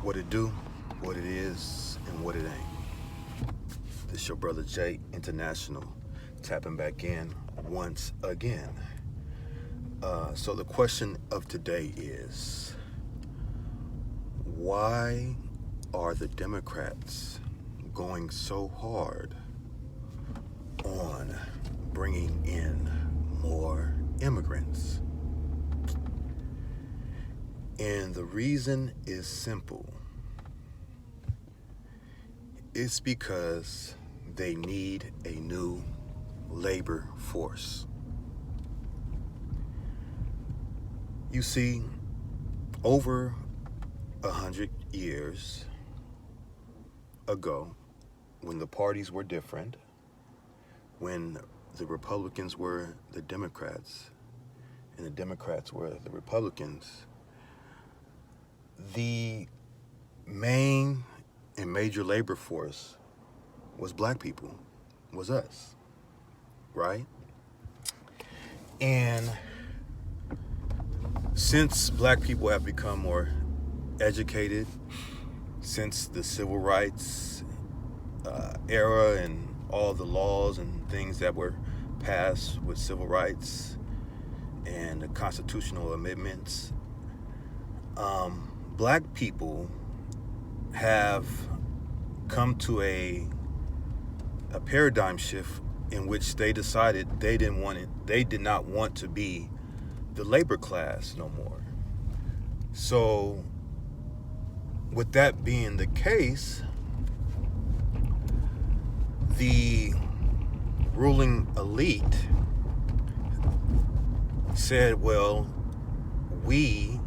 What it do, what it is, and what it ain't. This your brother Jay International, tapping back in once again. So the question of today is, why are the Democrats going so hard on bringing in more immigrants? And the reason is simple. It's because they need a new labor force. You see, over 100 years ago, when the parties were different, when the Republicans were the Democrats and the Democrats were the Republicans, the main and major labor force was black people, was us, right? And since black people have become more educated, since the civil rights era and all the laws and things that were passed with civil rights and the constitutional amendments, black people have come to a paradigm shift in which they decided they did not want to be the labor class no more. So with that being the case, the ruling elite said, well, we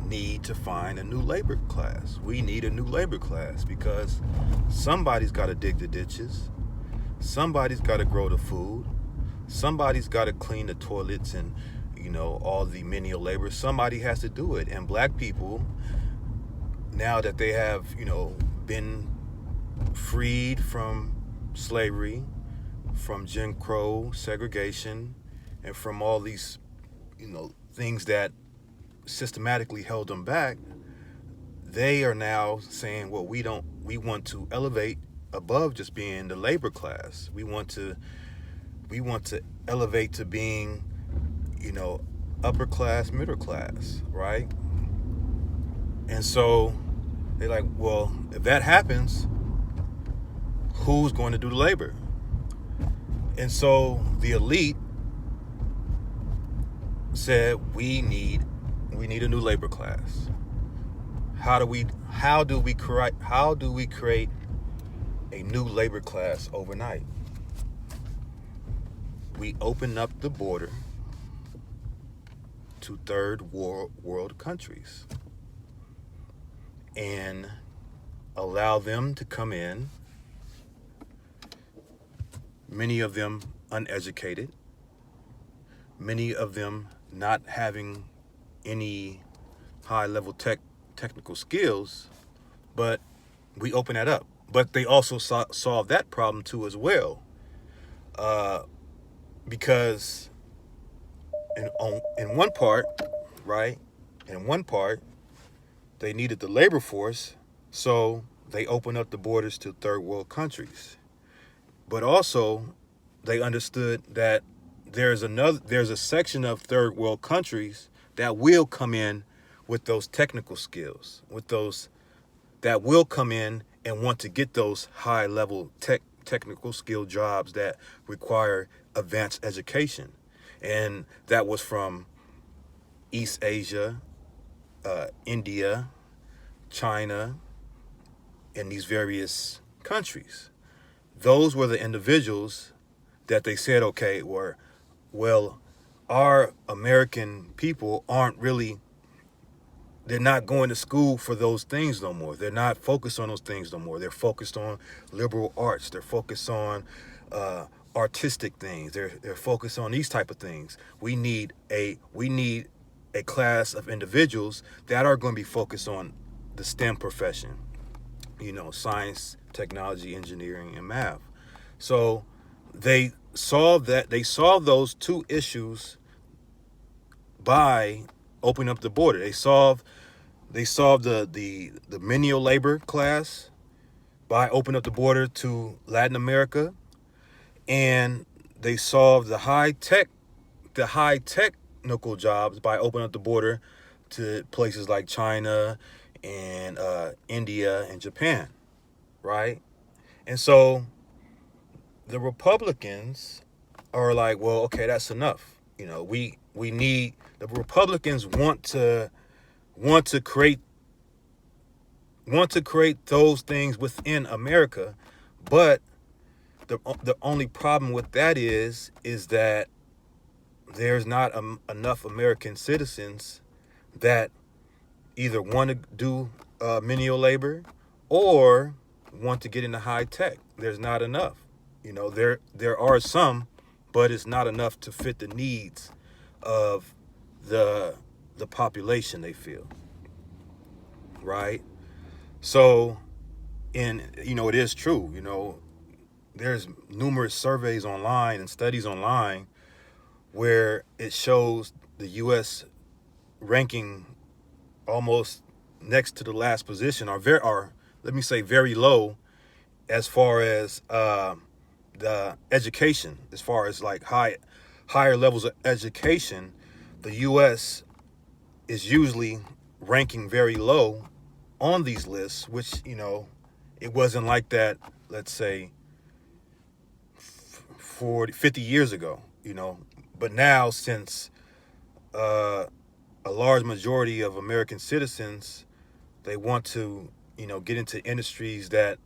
need to find a new labor class. We need a new labor class because somebody's got to dig the ditches. Somebody's got to grow the food. Somebody's got to clean the toilets and, all the menial labor. Somebody has to do it. And black people, now that they have, been freed from slavery, from Jim Crow segregation, and from all these, things that systematically held them back, they are now saying, well, we want to elevate above just being the labor class. We want to elevate to being, upper class, middle class, right? And so they're like, well, if that happens, who's going to do the labor? And so the elite said, we need a new labor class. How do we create a new labor class overnight? We open up the border to third world countries and allow them to come in, many of them uneducated, many of them not having any high-level technical skills, but we open that up. But they also solve that problem too as well, because in one part, right? In one part, they needed the labor force, so they opened up the borders to third world countries. But also, they understood that there's a section of third world countries that will come in with those technical skills, that will come in and want to get those high level technical skill jobs that require advanced education. And that was from East Asia, India, China, and these various countries. Those were the individuals that they said, okay, well, our American people they're not going to school for those things no more. They're not focused on those things no more. They're focused on liberal arts. They're focused on artistic things. They're focused on these type of things. We need a class of individuals that are going to be focused on the STEM profession, science, technology, engineering, and math. So they solved those two issues by opening up the border. They solved They solved the menial labor class by opening up the border to Latin America, and they solved the high technical jobs by opening up the border to places like China and India and Japan, right? And so the Republicans are like, well, okay, that's enough. You know, we need the Republicans want to create those things within America, but the only problem with that is that there's not enough American citizens that either want to do menial labor or want to get into high tech. There's not enough. You know, there are some, but it's not enough to fit the needs of the population, they feel, right? So, and you know, it is true. You know, there's numerous surveys online and studies online where it shows the U.S. ranking almost next to the last position, or let me say very low, as far as the education, as far as like higher levels of education. The U.S. is usually ranking very low on these lists, which, you know, it wasn't like that, let's say 40, 50 years ago, you know. But now, since a large majority of American citizens, they want to, you know, get into industries that,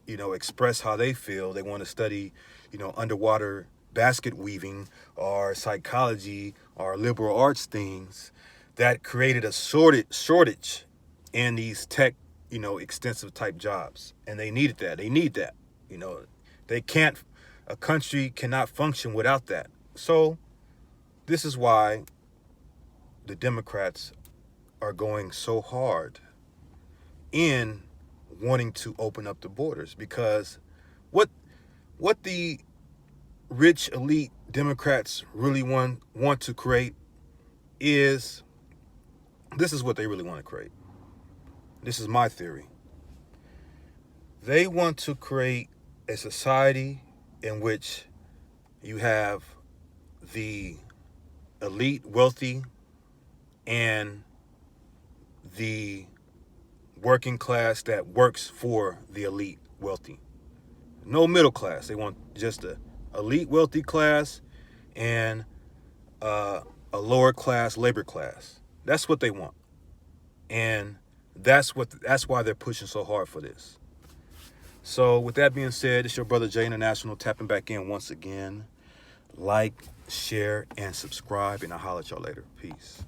you know, express how they feel. They want to study, you know, underwater basket weaving or psychology or liberal arts things. That created a shortage in these tech, you know, extensive type jobs. And they needed that. They need that. You know, they can't, a country cannot function without that. So this is why the Democrats are going so hard in wanting to open up the borders, because what the rich elite Democrats really want to create is, this is what they really want to create. This is my theory. They want to create a society in which you have the elite wealthy and the working class that works for the elite wealthy. No middle class. They want just a elite wealthy class and a lower class labor class. That's what they want, and that's why they're pushing so hard for this. So with that being said, it's your brother Jay International tapping back in once again. Like, share, and subscribe, and I'll holler at y'all later. Peace.